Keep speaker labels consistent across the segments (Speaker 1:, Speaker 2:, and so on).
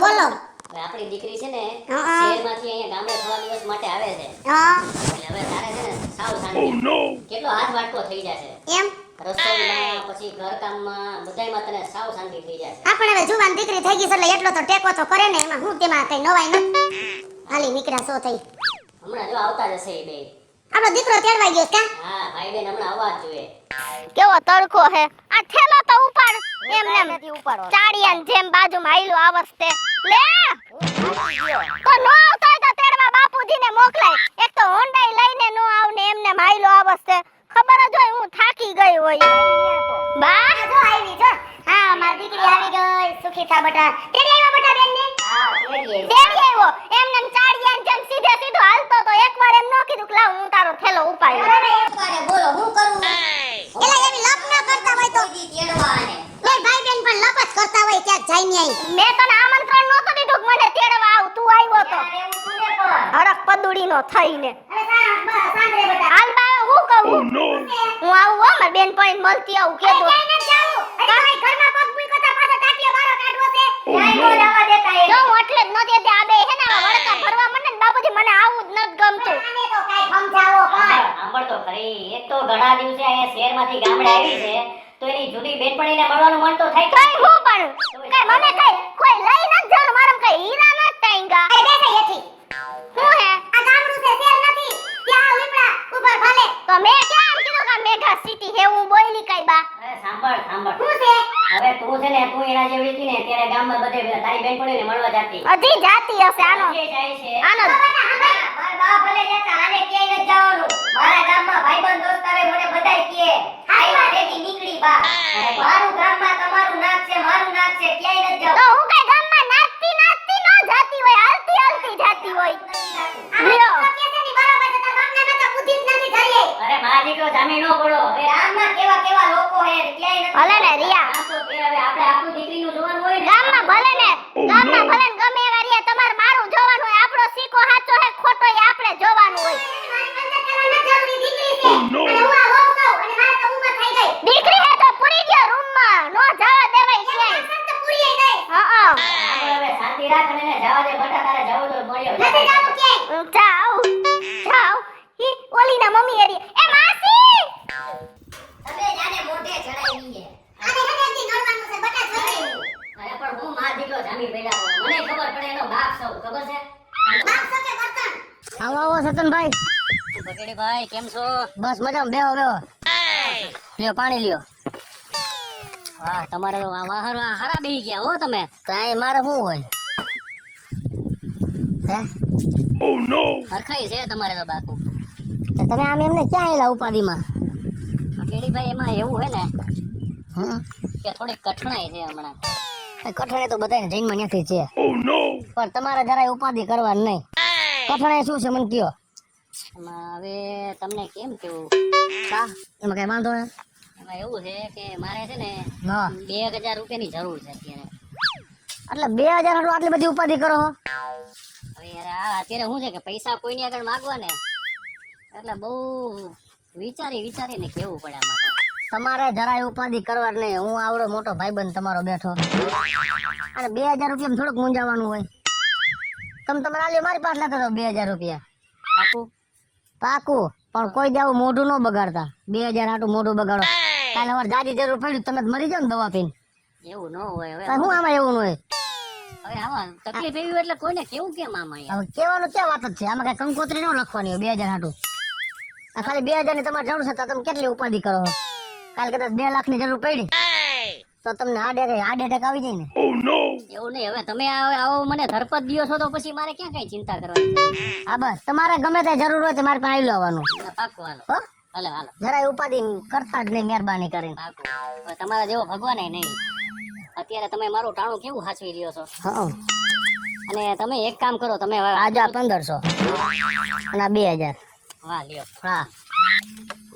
Speaker 1: બોલો.
Speaker 2: આપણી દીકરી છે ને
Speaker 1: હા.
Speaker 2: શહેરમાંથી અહીંયા ગામડે થોડા દિવસ માટે આવે છે.
Speaker 1: હા
Speaker 2: એટલે હવે તારે છે ને સાવ શાંતિ. કેટલો હાથ વાટકો થઈ જશે.
Speaker 1: એમ
Speaker 2: રસોઈમાં પછી ઘરકામમાં બધાયમાં તને સાવ શાંતિ થઈ જશે.
Speaker 1: આપણે હવે જુવાન દીકરી થઈ ગઈ છે એટલે એટલો તો ટેકો તો કરે ને, એમાં હું તેમાં કઈ નવાઈ નથી. હાલી નીકળ્યા સો થઈ.
Speaker 2: હમણાં જો આવતા જશે એ બે.
Speaker 1: આપણો દીકરો તેડવાઈ ગયો કા?
Speaker 2: હા ભાઈ બેન હમણાં આવવા જ જોઈએ.
Speaker 3: કેવો તડકો હે. આ થેલો તો ઉપાડ. એમને ચાડિયાન જેમ બાજુમાં આયલો આવસ્તે. લે તો નો આવતો હોય તો તેડવા બાપુજીને મોકલાય. એક તો હોન્ડાઈ લઈને નો આવને એમને માયલો આવસ્તે. ખબર જ હોય હું થાકી ગઈ હોય. બા
Speaker 1: જો આવી જો. હા મારી દીકરી આવી ગઈ. સુખી થા બેટા. તેડી આવ્યો બેટા બેનને?
Speaker 2: હા તેડીએ.
Speaker 3: તેડી આવ્યો. એમને ચાડિયાન જેમ સીધે સીધો હાલતો તો એકવાર એમ નો કીધું કે લાવ હું તારો થેલો ઉપાડું.
Speaker 1: અરે એકવારે બોલો હું કરું? એલા એવી લપ ન કરતા હોય તો
Speaker 2: ઈ તેડવા આને.
Speaker 1: બે ભાઈ બેન પણ લપ જ કરતા હોય ક્યાંક જાય નહીં.
Speaker 3: મેં તને આમંત્રણ નહોતું દીધું કે મને તેડવા આવ. તું આવ્યો તો
Speaker 2: યાર એવું તું ને પણ.
Speaker 3: હરક પદુડીનો થઈને.
Speaker 1: અરે સાંભળે બેટા.
Speaker 3: હાલ બા હું કહું. હું આવું હો મારી બેનપણી મળતી આવું કેતો.
Speaker 1: ક્યાંય નથી જાવું. અરે ભાઈ ઘરમાં પગ મૂક્યો તો પાછો ટાટિયો બારો કાઢવો છે.
Speaker 2: ક્યાંય નો જવા દેતા એ.
Speaker 3: જો હું એટલે જ નહોતી હતી. આ બે હે ને આવા વળકા ભરવા મંડે ને બાપુજી મને આવું જ નથી ગમતું.
Speaker 1: આને તો કાઈ સમજાવો પણ.
Speaker 2: સાંભળ તો ખરી. એક તો ઘણા દિવસે અહીંયા શહેરમાંથી ગામડે આવી છે તો એની જૂની બેનપણીને મળવાનું મન તો થાય.
Speaker 3: કઈ હું પણ કઈ મને કઈ કોઈ લઈ નથી જવાનું. મારમ કઈ હીરા નથી ટાંગા.
Speaker 1: અરે બેસે હેઠી.
Speaker 3: હું હે
Speaker 1: આ ગામડું છે શહેર નથી. ત્યાં લીમડા ઉપર ભલે.
Speaker 3: તો મેં ક્યાં આમ કીધું કે આ મેઘા સિટી હે હું બોયલી કઈ બા.
Speaker 2: અરે સાંભળ સાંભળ.
Speaker 1: શું છે?
Speaker 2: હવે તું છે ને તું એના જેવી હતી ને ત્યારે ગામમાં બધે તારી બેનપણીને મળવા જાતી.
Speaker 3: હજી જાતી હશે આનો
Speaker 2: જે જાય છે.
Speaker 3: આનો
Speaker 2: મારા બા ભલે જતા આને ક્યાંય નથી જવાનું. મારા ગામમાં ભાઈબંધ દોસ્તારે મને બધાય કહે આઈવા દેતી નીકળી બા. મારું ગામમાં તમારું નાક છે મારું નાક છે ક્યાંય નથી
Speaker 3: તો
Speaker 2: જવું.
Speaker 3: હું કઈ ગામમાં નાચતી નાચતી ન જાતી હોય. હાલતી હાલતી જાતી હોય. લ્યો
Speaker 1: કેસેની બરાબર છે. તાર બાપને તો બુદ્ધિ જ નથી ધરી.
Speaker 2: અરે મારા દીકરો જામી નો પડો. હવે ગામમાં કેવા કેવા લોકો હે ક્યાંય નથી.
Speaker 3: ભલે ને રિયા.
Speaker 2: આ તો કે હવે આપણે આપણું દીકરીનું જોવાનું હોય ને.
Speaker 3: ગામમાં ભલે ને ગમે એવા રિયા તમારે મારું જોવાનું હોય. આપણો સિક્કો સાચો હે ખોટો એ આપણે જોવાનું હોય.
Speaker 1: મારી પંચાયત કરવાના જરૂરી દીકરી છે. અને હું આ વહુ છું અને મારે તો ઉંમર થઈ ગઈ.
Speaker 3: દીકરી હે તો પૂરી ગયો રૂમમાં. નો જવા દેવાય ક્યાંય.
Speaker 1: સત્ત પૂરી ગઈ.
Speaker 3: હા
Speaker 2: આપણે હવે શાંતિ રાખ અને એને જવા દે. બટા તારે જવું તો મળ્યો.
Speaker 1: નથી જાવું ક્યાંય.
Speaker 3: જાઓ ઈ ઓલીના મમ્મી એરી. એ માસી
Speaker 2: તમે જાને મોઢે ચડાવી છે.
Speaker 1: આને હેડેથી નડવાનું છે. બટા જોઈ લે.
Speaker 2: અરે પણ હું મારા દીકરો જામી પડ્યા હોય. મને ખબર પડે એનો બાપ સૌ ખબર છે.
Speaker 1: બાપ સકે વર્તન.
Speaker 4: આવો આવો સતનભાઈ.
Speaker 2: બગડી ભાઈ કેમ છો?
Speaker 4: બસ મજામાં બેહો બેહો. લ્યો પાણી લ્યો.
Speaker 2: વાહ તમારે તો હારા બેહી ગયા હો તમે.
Speaker 4: કાંઈ મારે શું હોય હે?
Speaker 2: હરખાઈ છે તમારે તો બાપુ.
Speaker 4: તો તમે આમ એમને ક્યાં આવેલા ઉપાધિમાં?
Speaker 2: બગડી ભાઈ એમાં એવું હે ને
Speaker 4: હમ
Speaker 2: કે થોડી કઠણાઈ છે હમણાં.
Speaker 4: કઠણે તો બધાને જૈનમાં ત્યાંથી છે. પણ તમારે જરાય ઉપાધિ કરવાની નહીં. કઠણે શું છે મને કયો?
Speaker 2: એમાં હવે તમને કેમ કેવું?
Speaker 4: કા એમાં કઈ વાંધો નહીં.
Speaker 2: એમાં એવું છે કે મારે છે ને
Speaker 4: હા
Speaker 2: 2000 રૂપિયાની જરૂર છે અત્યારે.
Speaker 4: એટલે 2000 હાટુ આટલી બધી ઉપાધિ કરો છો?
Speaker 2: હવે યાર આ અત્યારે શું છે કે પૈસા કોઈની આગળ માંગવા ને એટલે બહુ વિચારીને કેવું પડે આમાં તો.
Speaker 4: તમારે જરાય ઉપાધિ કરવાની નહીં. હું આવડો મોટો ભાઈબંધ તમારો બેઠો અને 2000 રૂપિયા થોડુંક મૂંઝાવાનું હોય. તમારે આલ્યો મારી પાસે લેતા તો 2000 રૂપિયા
Speaker 2: પાકું?
Speaker 4: પાકું. પણ કોઈ દેવું મોઢું ન બગાડતા. 2000 હાટું મોઢું બગાડો. કાલે અમારે જાજી જરૂર પડી તમે તો મરી જાવ ને દવા પીને.
Speaker 2: એવું ન હોય. હવે
Speaker 4: શું આમાં એવું ન હોય?
Speaker 2: હવે આમાં તકલીફ એવી હોય એટલે કોઈને કેવું કેમ આમાં યાર?
Speaker 4: હવે કેવાનું ક્યાં વાત જ છે? આમાં કઈ કંકોત્રી ન લખવાની હોય 2000 હાટું. આ ખાલી 2000 ની તમારે જરૂર છે તો તમે કેટલી ઉપાધિ કરો છો? કાલે કદાચ 2 લાખ ની જરૂર પડી તો તમને હાર્ટ એટેક આવી જાય ને.
Speaker 2: એવું નહીં. હવે તમે આવો મને ધરપત દિયો છો તો પછી મારે ક્યાં કઈ ચિંતા કરવાની છે?
Speaker 4: હા બસ તમારે ગમે તે જરૂર હોય તો મારે પાસે આવી લેવાનું.
Speaker 2: પાકું હાલો.
Speaker 4: હો
Speaker 2: હાલો હાલો
Speaker 4: જરાય ઉપાધિ કરતા જ નહીં મહેરબાની કરીને.
Speaker 2: પાકું. હવે તમારા જેવો ભગવાન નહીં. અત્યારે તમે મારું ટાણું કેવું સાચવી રહ્યો છો.
Speaker 4: હા
Speaker 2: અને તમે એક કામ કરો તમે હવે
Speaker 4: આજે 1500 અને આ 2000.
Speaker 2: વાહ લ્યો.
Speaker 4: હા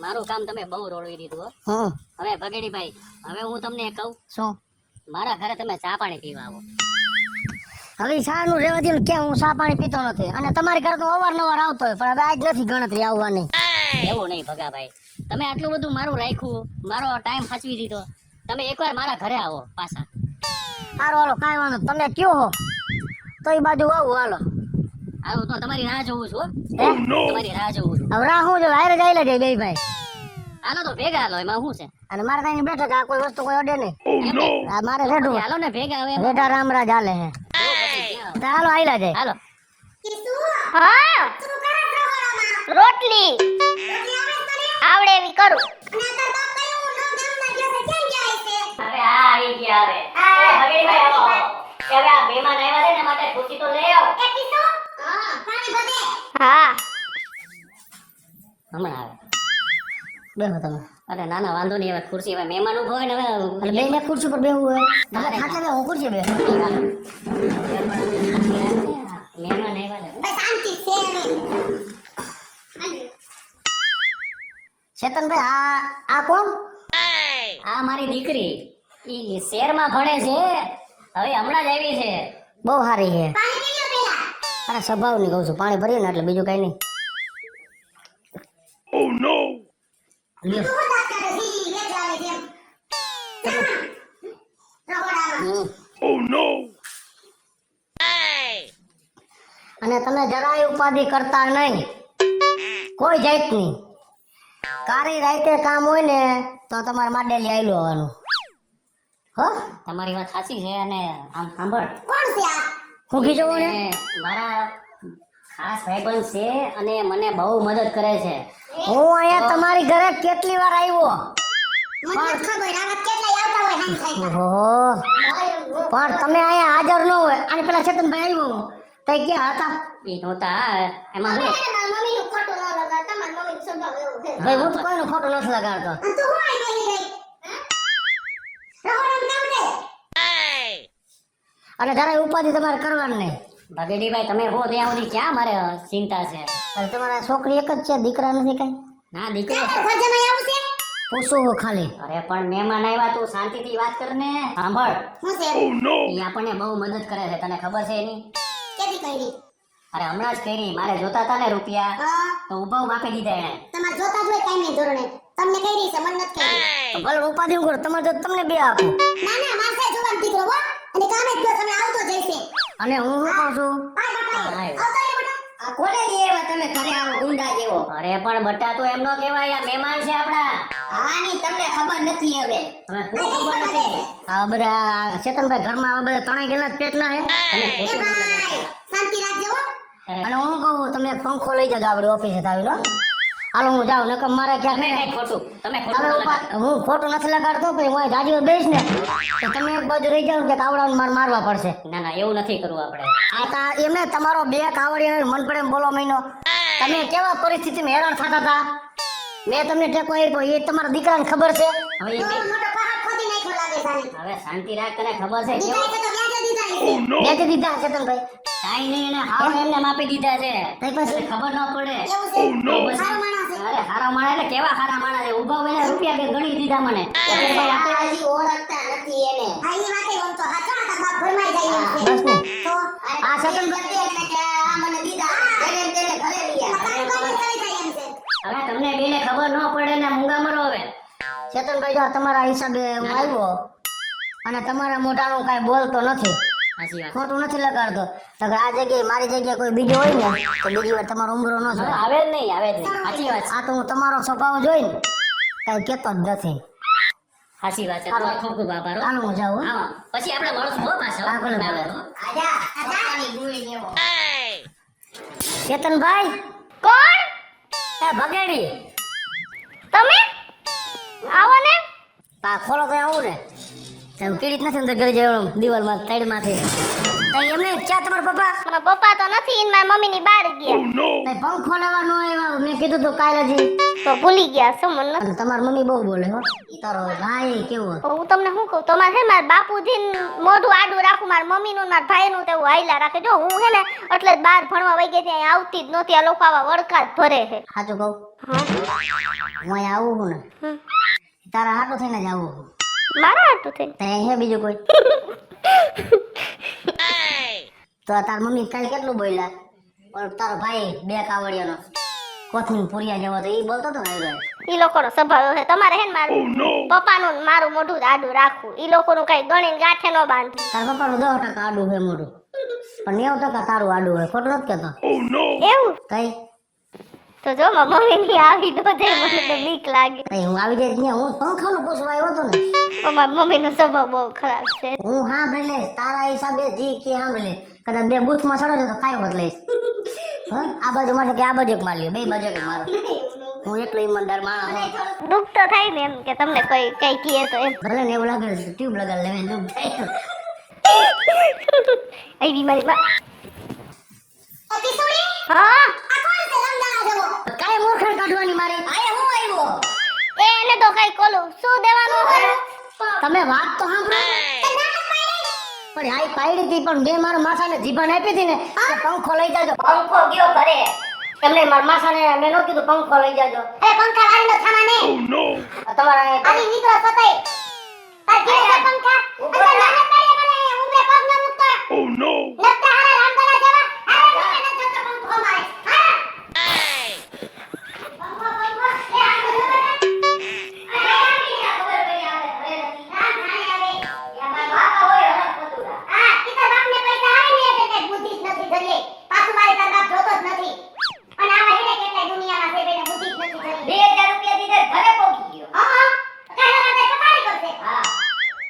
Speaker 2: મારું કામ તમે બહુ રોળવી દીધું હો.
Speaker 4: હમ
Speaker 2: હવે ભગેડીભાઈ હવે હું તમને કહું
Speaker 4: શું
Speaker 2: મારા ઘરે તમે ચા પાણી પીવા આવો.
Speaker 4: હવે શા નું રેવા દે ને ક્યાં હું ચા પાણી પીતો નથી અને તમારી ઘરે તો અવારનવાર આવતો હોય પણ હવે આજ નથી ગણતરી આવવાની.
Speaker 2: એવું નહીં ભગાભાઈ. તમે આટલું બધું મારું રાખ્યું મારો ટાઈમ સાચવી દીધો. તમે એકવાર મારા ઘરે આવો પાછા.
Speaker 4: સારું હાલો કાંઈ વાંધો તમે કયો હો તો એ બાજુ આવું હાલો.
Speaker 5: હાલો તો તમારી રાહ જોઉં છું હો.
Speaker 4: હે?
Speaker 5: તમારી રાહ જોઉં છું.
Speaker 4: હવે રાહ હું જો હારે જાય જાય બે ભાઈ.
Speaker 5: હાલો તો ભેગા હાલો એમાં શું છે?
Speaker 4: અને મારે કઈ બેઠા કે આ કોઈ વસ્તુ કોઈ અડે નહીં. આ મારે રેઢું
Speaker 5: હાલો ને ભેગા હવે
Speaker 4: રેઢા રામરાજ હાલે હે. તો હાલો હાલ્યા જાય.
Speaker 5: હાલો.
Speaker 3: હા રોટલી આવડે એવી કરું.
Speaker 5: હવે આ આવી ગયા હવે. ભગેડીભાઈ આવો. હવે આ મહેમાન આવ્યા છે ને માટે ખુરશી તો લઈ આવો.
Speaker 3: હા
Speaker 5: હમણાં આવે.
Speaker 4: બેહો તમે.
Speaker 5: અરે ના ના વાંધો નહીં હવે ખુરશી હવે મહેમાન ઉભો હોય ને હવે
Speaker 4: એટલે બે ને ખુરશી પર બેહવું હોય. તમે ખાટલે બેહો, હું ખુરશી બેહું.
Speaker 5: મહેમાન આવ્યા છે.
Speaker 4: ચેતનભાઈ આ કોણ?
Speaker 5: આ મારી દીકરી ઈ શહેરમાં ભણે છે હવે હમણાં જ આવી છે.
Speaker 4: બહુ સારી છે. અરે સ્વભાવ ની કહું છું, પાણી ભરીએ ને એટલે બીજું કઈ નહીં. લ્યો. અને તમે જરાય ઉપાધિ કરતા નહીં કોઈ જાતની. કારી રાતે કામ હોય ને તો તમારે માડેલી આયલું આવવાનું. હો
Speaker 5: તમારી વાત સાચી છે અને આમ સાંભળ
Speaker 4: હું ખીચવું ને
Speaker 5: એ મારા ખાસ ભાઈબંધ છે અને મને બહુ મદદ કરે છે.
Speaker 4: હું અહીંયા તમારી ઘરે કેટલી વાર આવ્યો. ઓહો પણ તમે અહીંયા હાજર ન હોય. અને પેલા ચેતનભાઈ આવ્યો તઈ ક્યાં હતા?
Speaker 5: એ નહોતા એમાં હું
Speaker 4: ભાઈ હું તો કોઈનો ખોટો નથી લગાડતો. અને જરાય ઉપાધિ તમારે કરવાની નહીં.
Speaker 5: ભગેડીભાઈ તમે હો ત્યાં સુધી ક્યાં મારે ચિંતા છે?
Speaker 4: અને તમારા છોકરી એક જ છે, દીકરા નથી કઈ?
Speaker 5: ના દીકરો
Speaker 4: પૂછું હું ખાલી.
Speaker 5: અરે પણ મહેમાન આવ્યા તું શાંતિથી વાત કર ને. સાંભળ એ આપણને બહુ મદદ કરે છે તને ખબર છે એની? અરે હમણાં જ કરી મારે જોતા હતા ને રૂપિયા તો ઉભા આપી દીધા એને.
Speaker 4: તો ભલે ઉપાધિ હું કરું, તમારે જો તમને બે આપું. અને હું શું કહું છું, આ કોને લઈ આવ્યા તમે ઘરે આવો ગુંડા જેવો?
Speaker 5: અરે પણ બટા તું એમ નો કહેવાય આ મહેમાન છે આપણા.
Speaker 4: આની તમને ખબર નથી હવે.
Speaker 5: હવે શું ખબર નથી?
Speaker 4: આ બધા ચેતનભાઈ ઘરમાં આવા બધા ત્રણેય ગેલા પેટના હે.
Speaker 5: તને ખોટું બોલે છે.
Speaker 4: અને હું કહું તમે એક પંખો લઈ જાવ આપણી ઓફિસે આવીને. હાલો હું જાઉં નકર મારે
Speaker 5: તમે
Speaker 4: ક્યાંક
Speaker 5: કઈ ખોટું તમે
Speaker 4: તમે
Speaker 5: ખોટું બોલે.
Speaker 4: હું ખોટું નથી લગાડતો પછી હું જાજી બેસ ને તો તમે એક બાજુ રહી જાવ કે કાવડાને માર મારવા પડશે.
Speaker 5: ના ના એવું નથી કરવું આપણે.
Speaker 4: આ તા એમને તમારો બે કાવડિયા મન પડે એમ બોલો મહિનો. તમે કેવા પરિસ્થિતિમાં હેરાન થતા હતા, મેં તમને ટેકો આપ્યો એ તમારા દીકરાને ખબર છે.
Speaker 5: હવે એ હવે શાંતિ રાખ તને ખબર છે કેવું
Speaker 4: બેચી દીધા ચેતનભાઈ.
Speaker 5: કાઈ નહીં એને હાવ એમને માપી દીધા છે.
Speaker 4: તઈ પછી
Speaker 5: તને ખબર ન પડે. અરે હારા માણસ એટલે કેવા હારા માણસ છે ઊભા હોય ને રૂપિયા બે ગણી દીધા મને.
Speaker 4: બસ ને આ ચેતનભાઈ
Speaker 5: હવે તમને બેને ખબર ન પડે ને મૂંગા મરો હવે.
Speaker 4: ચેતનભાઈ જો તમારા હિસાબે હું આવ્યો અને તમારા મોઢાનું કાંઈ બોલતો નથી,
Speaker 5: સાચી વાત.
Speaker 4: ખોટું નથી લગાડતો. નકર આ જગ્યાએ મારી જગ્યાએ કોઈ બીજો હોય ને તો બીજી વાર તમારો ઉમરો ન
Speaker 5: હવે
Speaker 4: થાય.
Speaker 5: આવે જ નહીં આવે જ નહીં. સાચી વાત છે.
Speaker 4: આ તો હું તમારો સ્વભાવ જોઈને કાંઈ કહેતો જ નથી.
Speaker 5: સાચી વાત છે. તમારો ખૂબ ખૂબ આભાર હો.
Speaker 4: હાલો હું જાઉં હો.
Speaker 5: આવો. પછી આપણે મળશું હો પાછા.
Speaker 4: હા, ભલે, ભલે.
Speaker 5: આવે હો.
Speaker 4: ચેતનભાઈ
Speaker 3: કોણ?
Speaker 4: એ ભગેડી
Speaker 3: તમે આવો ને.
Speaker 4: આ ખોલો તો આવું ને તમે કેડી નથી અંદર ઘરે જવાનું દિવાલમાં સાઈડમાંથી. તઈ એમને ચા તમારા પપ્પા
Speaker 3: મારા પપ્પા તો નથી ઈન મારી મમ્મીની બહાર ગયા.
Speaker 4: તઈ પંખો લેવા નો આવ્યા. મેં કીધું તો કાલે જ.
Speaker 3: તો ભૂલી ગયા શું મને નથી.
Speaker 4: અને તમારી મમ્મી બહુ બોલે હો. તારો ભાઈ કેવો?
Speaker 3: તો હું તમને શું કહું, તમારે છે મારા બાપુજી મોઢું આડું રાખું, મારા મમ્મીનું મારા ભાઈનું તેવું હાઈલા રાખે. જો હું છે ને એટલે જ બહાર ભણવા વઈ ગઈ ત્યાં આવતી જ નહોતી. આ લોકો આવા વડકા જ ભરે છે.
Speaker 4: સાચું કહું,
Speaker 3: હા
Speaker 4: હું અહીંયા આવું છું ને
Speaker 3: હમ.
Speaker 4: તારા હાટું થઈને જ આવું છું.
Speaker 3: મારા હાટું થઈ.
Speaker 4: તઈ હે બીજું કોઈ? તો તાર મમ્મી કાલે કેટલું બોલ્યા પણ તારો ભાઈ બે કાવડિયાનો કોથમીર પૂરિયા જેવો તો એ બોલતો હતો ને.
Speaker 3: ઈ લોકોનો સ્વભાવ છે. તમારે હે ને મારું પપ્પાનું ને મારું મોઢું જ આડું રાખવું. ઈ લોકોનું કઈ ગણીને ગાંઠે ન બાંધવું.
Speaker 4: તાર પપ્પાનું 10% આડું છે મોઢું. પણ 90% તારું આડું હોય, ખોટું નથી કહેતો.
Speaker 3: એવું
Speaker 4: તઈ
Speaker 3: તો જો મમ્મી ની આવી તો જાય મને તો બીક લાગે.
Speaker 4: તઈ હું આવી જાય ત્યાં હું પંખાનું પૂછવા આવ્યો હતો ને.
Speaker 3: મમ્મી નો સ્વભાવ બહુ ખરાબ છે.
Speaker 4: હું સાંભળી લઈશ તારા હિસાબે જી કે સાંભળી લઈશ. કદાચ બે બૂથમાં સડો છે તો કાંઈ હોત લઈશ. હા આ બાજુ માટે કે આ બાજુ એક માર્યો, બે બાજુ એક મારો. હું એટલો ઈમાનદાર માણસ છું.
Speaker 3: દુઃખ તો થાય ને એમ કે તમને કોઈ કઈ કહે તો એમ.
Speaker 4: ભલે ને એવું લાગે તો ટ્યુબ લગાડ લેવાય, દુઃખ થાય.
Speaker 3: આવી મારી માં.
Speaker 1: ઓ કિશોરી
Speaker 3: હા
Speaker 1: આ કોણ છે રમદાણા જેવો?
Speaker 4: કાંઈ મૂર્ખડ કાઢવાની મારી.
Speaker 1: આયા હું આવ્યો?
Speaker 3: એને તો કઈ કોલું શું દેવાનું હોય?
Speaker 4: તમે વાત તો સાંભળો. પણ આઈ પાડી હતી પણ બે મારા માસાને જીભન આપી હતી ને કે પંખો લઈ જાજો.
Speaker 2: પંખો ગયો ઘરે.
Speaker 4: એમને મારા માસાને મેં નો કીધું પંખો લઈ જાજો.
Speaker 1: અરે પંખા વાળીનો થામાને
Speaker 4: તમારા
Speaker 1: આની નીકળો સતાઈ તાર ઘરે છે પંખા અચ્છા નાને પાડે મને ઉમરે પગ ન મૂકતા લગતા હારા રામદલા જેવા અરે મને ન જતો પંખો મારે હા પંખો એ આ બધું
Speaker 2: અરે આની ખબર પડી આવે ઘરે નથી.
Speaker 1: ના ખાને આવે
Speaker 2: યા મારા બાપા હોય હરખ પતુરા.
Speaker 1: હા ઈતા બાપને પૈસા આવે ને એટલે કઈ બુદ્ધિ જ નથી ધરીએ પાછું મારે તાર બાપ જોતો જ નથી અને આવા હેડે કેટલાય દુનિયામાં છે બેને બુદ્ધિ જ નથી ધરી
Speaker 2: 2000 રૂપિયા દીધે ઘરે પોગી ગયો.
Speaker 1: હા કાહેલા માટે પથારી કરશે
Speaker 2: હા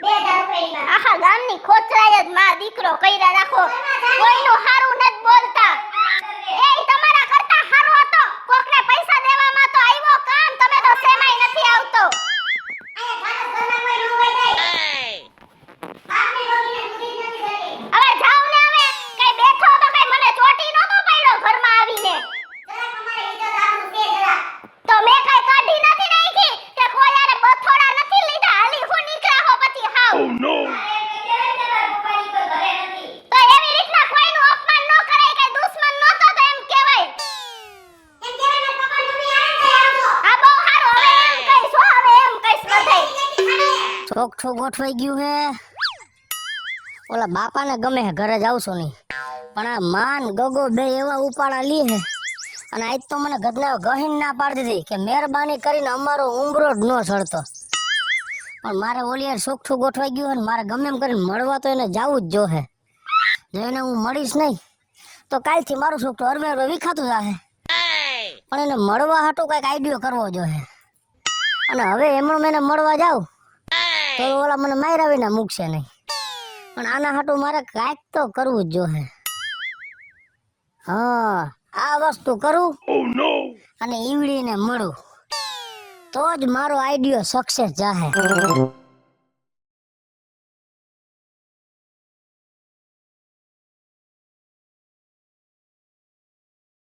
Speaker 1: 2000 રૂપિયાની વાત
Speaker 3: આખા ગામની ખોચરાય જ માં દીકરો કઈરા રાખો. કોઈનું હારું નથી બોલતા. એ તમારા કરતા હારો હતો. કોકને પૈસા દેવામાં તો આવ્યો કામ. તમે તો સેમાય નથી આવતો.
Speaker 1: આયા ખાસ ઘરના કોઈ ન હોય જાય બાપને રોગીને બુદ્ધિ જ નથી ધરી
Speaker 3: હવે જાવ ને હવે. કઈ બેઠો તો કઈ મને ચોટી નતો પડ્યો ઘરમાં આવીને.
Speaker 1: જરા તમારે ઈજ્જત આબરૂ છે જરા
Speaker 3: તો મેં કઈ કાઢી નથી નાખી કે કોઈ યારે બથોડા નથી લીધા. હાલી હું નીકળ્યા હો પછી હાવ. તો એવી રીતના કોઈનું અપમાન ન કરાય. કઈ દુશ્મન નતો તો એમ કહેવાય.
Speaker 1: એમ કહેવાય ને પપ્પા તમે આવજો
Speaker 3: આ બહુ હારું. હવે એમ કઈશ હો, હવે એમ કઈશ બધાય.
Speaker 4: ચોકઠું ગોઠવાઈ ગયું હે. ઓલા બાપાને ગમે હે ઘરે જાવ છો નહીં, પણ આ માન ગગો બે એવા ઉપાડા લી હે. અને આજ તો મને ગધના ગહીન ના પાડી દીધી કે મહેરબાની કરીને અમારો ઉંબરો જ ન ચડતો. પણ મારે ઓલી યાર ચોકઠું ગોઠવાઈ ગયું હે ને મારે ગમે એમ કરીને મળવા તો એને જાવું જ જોહે. જો એને હું મળીશ નહીં તો કાલથી મારું ચોકઠું અરવે અરવે વિખાતું જાહે. પણ એને મળવા હાટું કઈક આઈડિયો કરવો જોઈએ. અને હવે એમણે મને મળવા જાઉં તો ઓલા મને માર્યા વિના મૂકશે નહીં. પણ આના હાટું મારે કાંઈક તો કરવું જ જોઈએ. હા આ વસ્તુ કરું અને ઈવડીને મળું તો જ મારો આઈડિયો સક્સેસ જાહે.